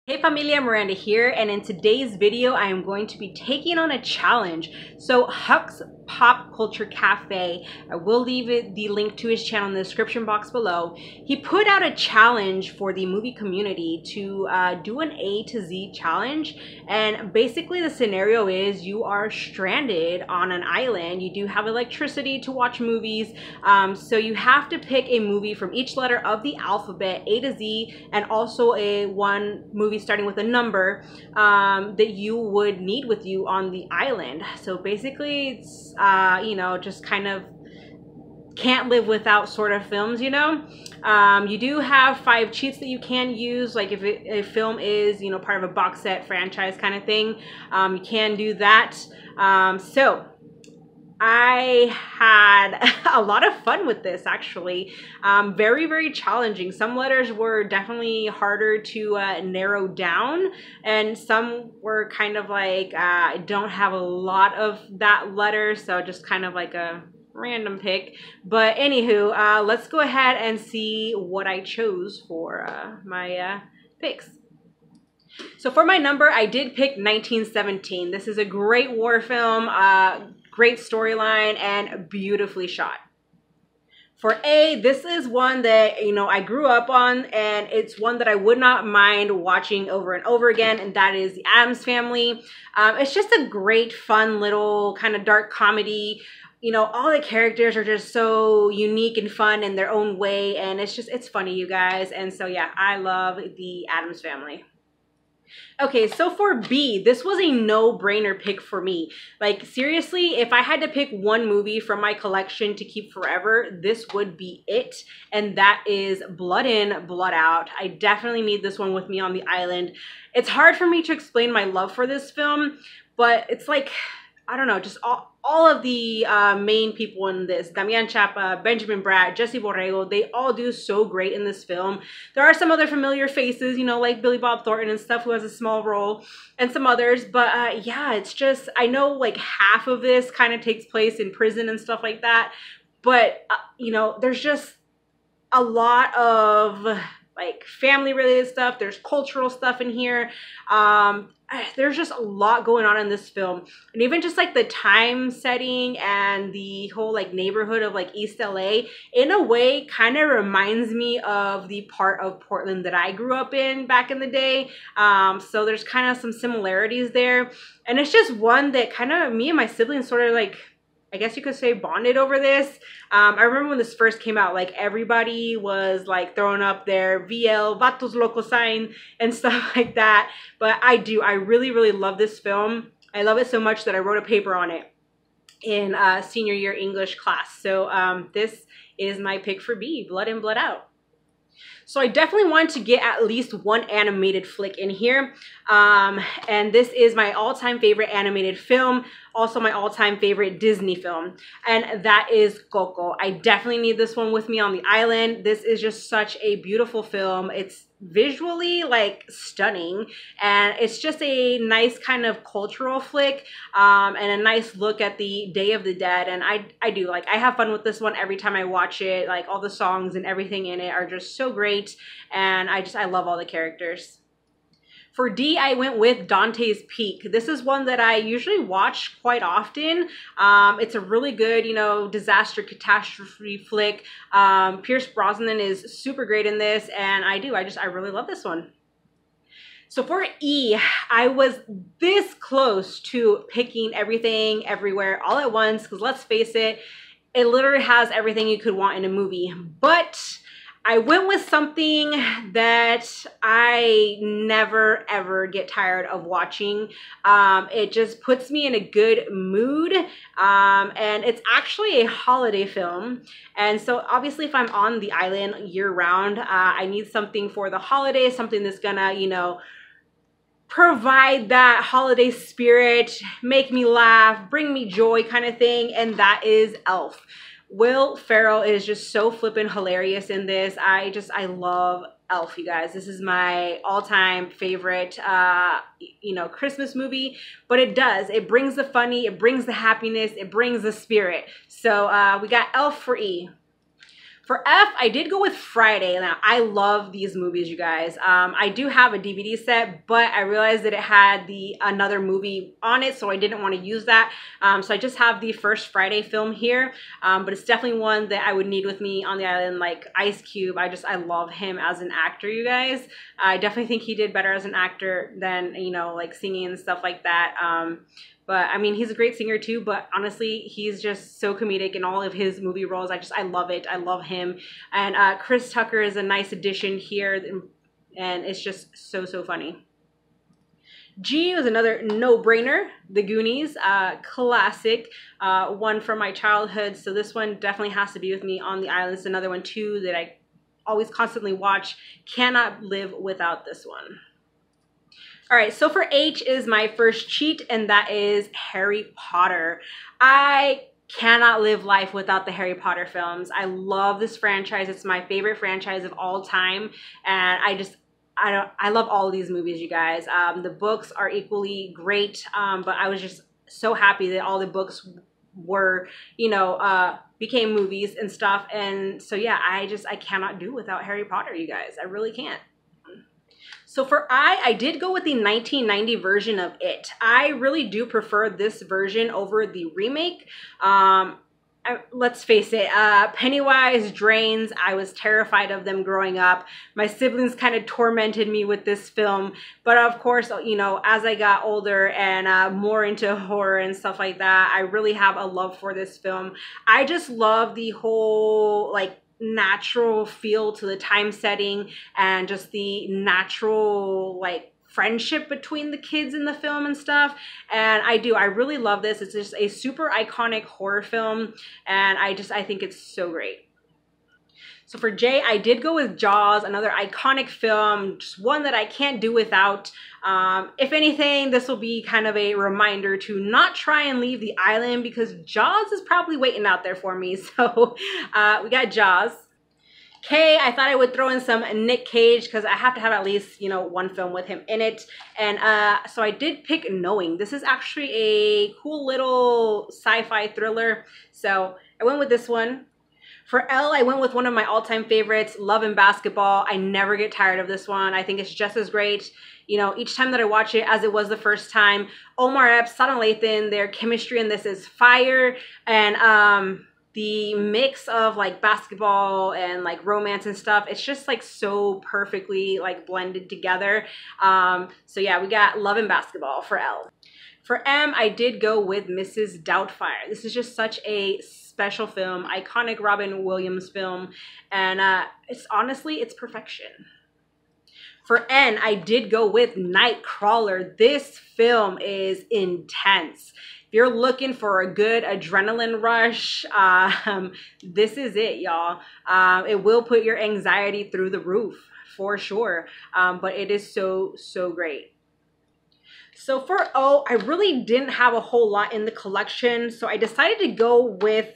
Hey familia, Miranda here, and in today's video I am going to be taking on a challenge. So Huck's Pop Culture Cafe, I will leave the link to his channel in the description box below. He put out a challenge for the movie community to do an A to Z challenge, and basically the scenario is you are stranded on an island. You do have electricity to watch movies, so you have to pick a movie from each letter of the alphabet, A to Z, and also one movie starting with a number that you would need with you on the island. So basically it's just kind of can't live without sort of films, you know. You do have 5 cheats that you can use, like if a film is, you know, part of a box set franchise kind of thing, you can do that. So I had a lot of fun with this, actually. Very, very challenging. Some letters were definitely harder to narrow down, and some were kind of like, I don't have a lot of that letter, so just kind of like a random pick. But anywho, let's go ahead and see what I chose for my picks. So for my number, I did pick 1917. This is a great war film, great storyline, and beautifully shot. For A, this is one that, you know, I grew up on, and it's one that I would not mind watching over and over again, and that is The Addams Family. It's just a great, fun, little kind of dark comedy. You know, all the characters are just so unique and fun in their own way, and it's funny, you guys. And so, yeah, I love The Addams Family. Okay, so for B, this was a no-brainer pick for me. Like, seriously, if I had to pick one movie from my collection to keep forever, this would be it, and that is Blood In, Blood Out. I definitely need this one with me on the island. It's hard for me to explain my love for this film, but it's like, I don't know, just all of the main people in this, Damian Chapa, Benjamin Bratt, Jesse Borrego, they all do so great in this film. There are some other familiar faces, you know, like Billy Bob Thornton and stuff, who has a small role, and some others. But yeah, it's just, I know like half of this kind of takes place in prison and stuff like that. But, you know, there's just a lot of like family related stuff. There's cultural stuff in here. There's just a lot going on in this film, and even just like the time setting and the whole like neighborhood of like East LA in a way kind of reminds me of the part of Portland that I grew up in back in the day. So there's kind of some similarities there, and it's just one that kind of me and my siblings sort of like, I guess you could say, bonded over this. I remember when this first came out, like everybody was like throwing up their VL Vatos Loco sign and stuff like that. But I really, really love this film. I love it so much that I wrote a paper on it in senior year English class. So this is my pick for B, Blood In, Blood Out. So I definitely wanted to get at least one animated flick in here. And this is my all-time favorite animated film, also my all-time favorite Disney film, and that is Coco. I definitely need this one with me on the island. This is just such a beautiful film. It's visually like stunning, and it's just a nice kind of cultural flick, and a nice look at the Day of the Dead. And I do like, I have fun with this one every time I watch it. Like, all the songs and everything in it are just so great, and I love all the characters. For D, I went with Dante's Peak. This is one that I usually watch quite often. It's a really good, you know, disaster catastrophe flick. Pierce Brosnan is super great in this, and I really love this one. So for E, I was this close to picking Everything Everywhere All at Once, because let's face it, it literally has everything you could want in a movie. But I went with something that I never ever get tired of watching. It just puts me in a good mood, and it's actually a holiday film. And so obviously if I'm on the island year round, I need something for the holidays, something that's gonna, you know, provide that holiday spirit, make me laugh, bring me joy kind of thing, and that is Elf. Will Ferrell is just so flippin' hilarious in this. I love Elf, you guys. This is my all-time favorite, you know, Christmas movie. But it brings the funny, it brings the happiness, it brings the spirit. So we got Elf for E. For F, I did go with Friday. Now, I love these movies, you guys. I do have a DVD set, but I realized that it had another movie on it, so I didn't want to use that. So I just have the first Friday film here, but it's definitely one that I would need with me on the island, like Ice Cube. I love him as an actor, you guys. I definitely think he did better as an actor than, you know, like singing and stuff like that. But I mean, he's a great singer too, but honestly, he's just so comedic in all of his movie roles. I love it. I love him. And Chris Tucker is a nice addition here, and it's just so, so funny. G was another no-brainer, The Goonies, classic, one from my childhood. So this one definitely has to be with me on the island. It's another one too that I always constantly watch. Cannot live without this one. All right, so for H is my first cheat, and that is Harry Potter. I cannot live life without the Harry Potter films. I love this franchise. It's my favorite franchise of all time, and I love all of these movies, you guys. The books are equally great, but I was just so happy that all the books were, you know, became movies and stuff. And so yeah, I cannot do without Harry Potter, you guys. I really can't. So for I did go with the 1990 version of It. I really do prefer this version over the remake. Let's face it, Pennywise, Drains, I was terrified of them growing up. My siblings kind of tormented me with this film. But of course, you know, as I got older and more into horror and stuff like that, I really have a love for this film. I just love the whole, like, natural feel to the time setting and just the natural, like, friendship between the kids in the film and stuff. And I really love this. It's just a super iconic horror film, and I think it's so great. So for J, I did go with Jaws, another iconic film, just one that I can't do without. If anything, this will be kind of a reminder to not try and leave the island, because Jaws is probably waiting out there for me. So we got Jaws. K, I thought I would throw in some Nick Cage because I have to have at least, you know, one film with him in it. And so I did pick Knowing. This is actually a cool little sci-fi thriller. So I went with this one. For L, I went with one of my all-time favorites, Love and Basketball. I never get tired of this one. I think it's just as great, you know, each time that I watch it as it was the first time. Omar Epps, Sana Lathan, their chemistry in this is fire. And the mix of like basketball and like romance and stuff, it's just like so perfectly like blended together. So yeah, we got Love and Basketball for L. For M, I did go with Mrs. Doubtfire. This is just such a special film, iconic Robin Williams film, and it's perfection. For N, I did go with Nightcrawler. This film is intense. If you're looking for a good adrenaline rush, this is it, y'all. It will put your anxiety through the roof for sure, but it is so, so great. So for O, I really didn't have a whole lot in the collection, so I decided to go with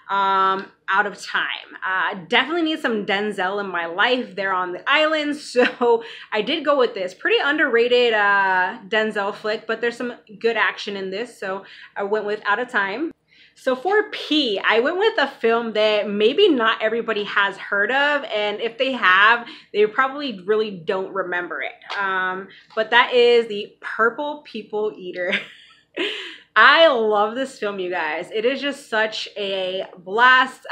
Out of Time. Definitely need some Denzel in my life there on the island, so I did go with this. Pretty underrated Denzel flick, but there's some good action in this, so I went with Out of Time. So for P, I went with a film that maybe not everybody has heard of, and if they have, they probably really don't remember it. But that is The Purple People Eater. I love this film, you guys. It is just such a blast.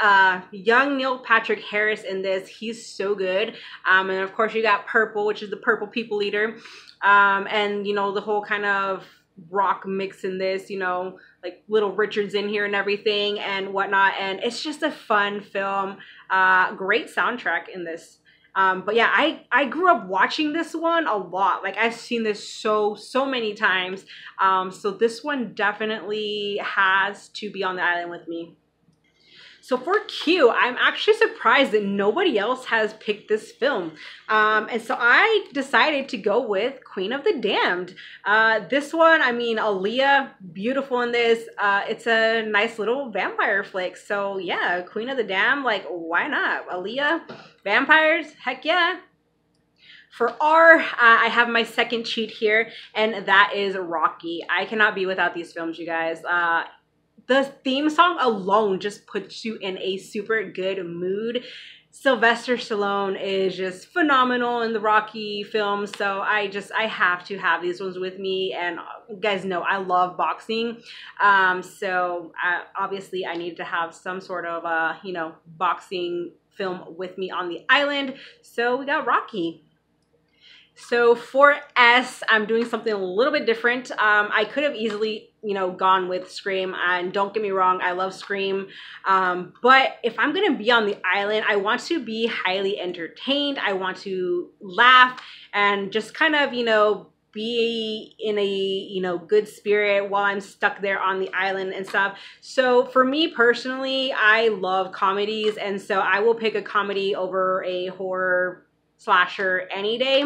Young Neil Patrick Harris in this. He's so good. And of course you got Purple, which is the Purple People Eater. And you know, the whole kind of rock mix in this, you know, like Little Richard's in here and everything and whatnot. And it's just a fun film. Great soundtrack in this. But yeah, I grew up watching this one a lot. Like I've seen this so many times. So this one definitely has to be on the island with me. So for Q, I'm actually surprised that nobody else has picked this film. And so I decided to go with Queen of the Damned. This one, I mean, Aaliyah, beautiful in this. It's a nice little vampire flick. So yeah, Queen of the Damned, like, why not? Aaliyah, vampires, heck yeah. For R, I have my second cheat here, and that is Rocky. I cannot be without these films, you guys. The theme song alone just puts you in a super good mood. Sylvester Stallone is just phenomenal in the Rocky films, so I have to have these ones with me. And you guys know I love boxing, so obviously I need to have some sort of you know, boxing film with me on the island. So we got Rocky. So for S, I'm doing something a little bit different. I could have easily, you know, gone with Scream, and don't get me wrong, I love Scream. But if I'm gonna be on the island, I want to be highly entertained. I want to laugh and just kind of, you know, be in a, you know, good spirit while I'm stuck there on the island and stuff. So for me personally, I love comedies, and so I will pick a comedy over a horror slasher any day.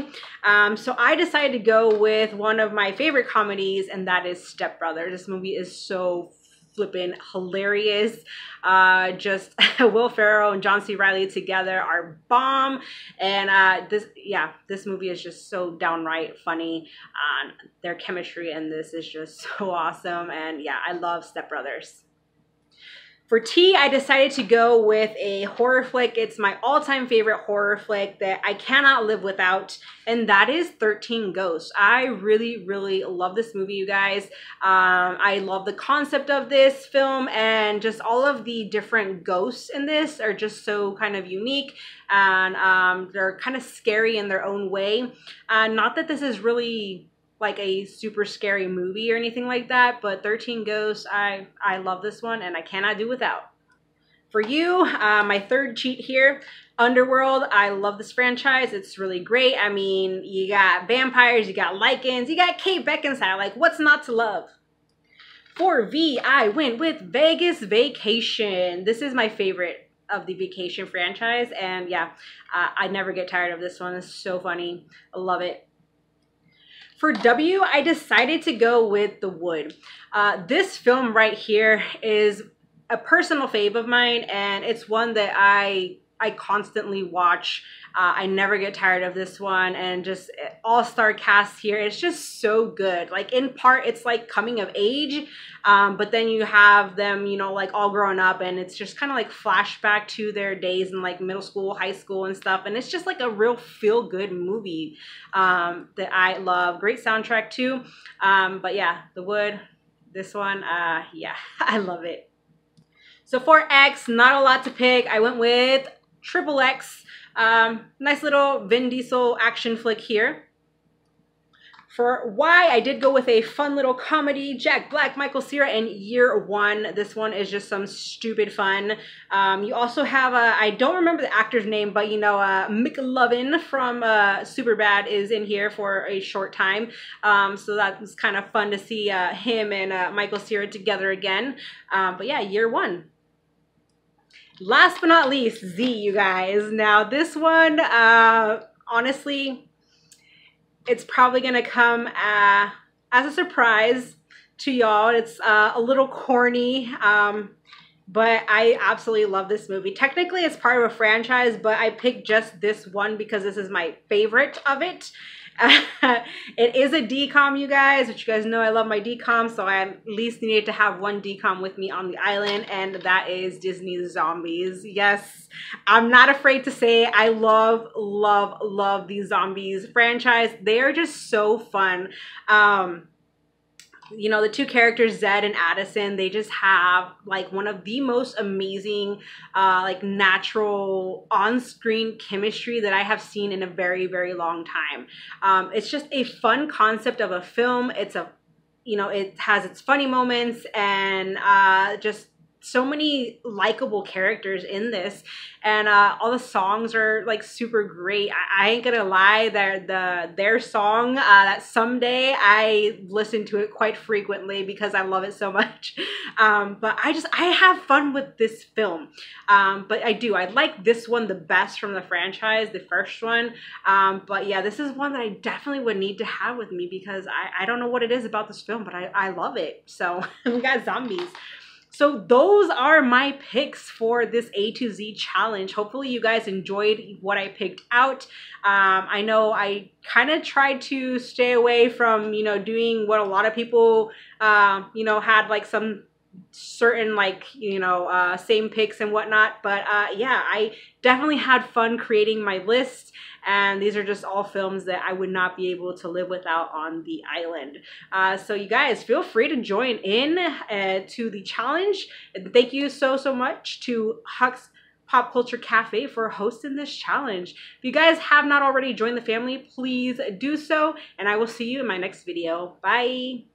So I decided to go with one of my favorite comedies, and that is Step Brothers. This movie is so flippin' hilarious. Just Will Ferrell and John C. Reilly together are bomb, and this movie is just so downright funny. Their chemistry in this is just so awesome, and yeah, I love Step Brothers. For T, I decided to go with a horror flick. It's my all-time favorite horror flick that I cannot live without, and that is 13 Ghosts. I really, really love this movie, you guys. I love the concept of this film, and just all of the different ghosts in this are just so kind of unique, and they're kind of scary in their own way. Not that this is really like a super scary movie or anything like that, but 13 Ghosts, I love this one and I cannot do without. For you, my third cheat here, Underworld. I love this franchise. It's really great. I mean, you got vampires, you got lichens, you got Kate Beckinsale. Like, what's not to love? For V, I went with Vegas Vacation. This is my favorite of the vacation franchise, and yeah, I never get tired of this one. It's so funny. I love it. For W, I decided to go with The Wood. This film right here is a personal fave of mine, and it's one that I constantly watch. I never get tired of this one, and just all-star cast here. It's just so good. Like, in part, it's like coming of age, but then you have them, you know, like all grown up, and it's just kind of like flashback to their days in like middle school, high school and stuff. And it's just like a real feel-good movie that I love. Great soundtrack too. But yeah, The Wood, this one, yeah, I love it. So for X, not a lot to pick. I went with Triple X. Nice little Vin Diesel action flick here. For Y, I did go with a fun little comedy, Jack Black, Michael Cera, and Year One. This one is just some stupid fun. You also have, I don't remember the actor's name, but you know, McLovin from Superbad is in here for a short time. So that was kind of fun to see him and Michael Cera together again. But yeah, Year One. Last but not least, Z, you guys. Now this one, honestly, it's probably gonna come as a surprise to y'all. It's a little corny, but I absolutely love this movie. Technically, it's part of a franchise, but I picked just this one because this is my favorite of it. It is a DCOM, you guys, which you guys know I love my DCOM, so I at least needed to have one DCOM with me on the island, and that is Disney's Zombies. Yes, I'm not afraid to say I love, love, love these Zombies franchise. They are just so fun. You know, the two characters, Zed and Addison, they just have like one of the most amazing like natural on-screen chemistry that I have seen in a very, very long time. It's just a fun concept of a film. It's a, you know, it has its funny moments, and just so many likable characters in this, and all the songs are like super great. I ain't gonna lie, their song that Someday, I listen to it quite frequently because I love it so much. But I have fun with this film. But I like this one the best from the franchise, the first one. But yeah, this is one that I definitely would need to have with me because I don't know what it is about this film, but I love it. So we got Zombies. So those are my picks for this A to Z challenge. Hopefully you guys enjoyed what I picked out. I know I kind of tried to stay away from, you know, doing what a lot of people, you know, had like some certain, like, you know, same picks and whatnot. But yeah, I definitely had fun creating my list, and these are just all films that I would not be able to live without on the island. So you guys feel free to join in to the challenge. And thank you so much to Huck's Pop Culture Cafe for hosting this challenge. If you guys have not already joined the family, please do so, and I will see you in my next video. Bye.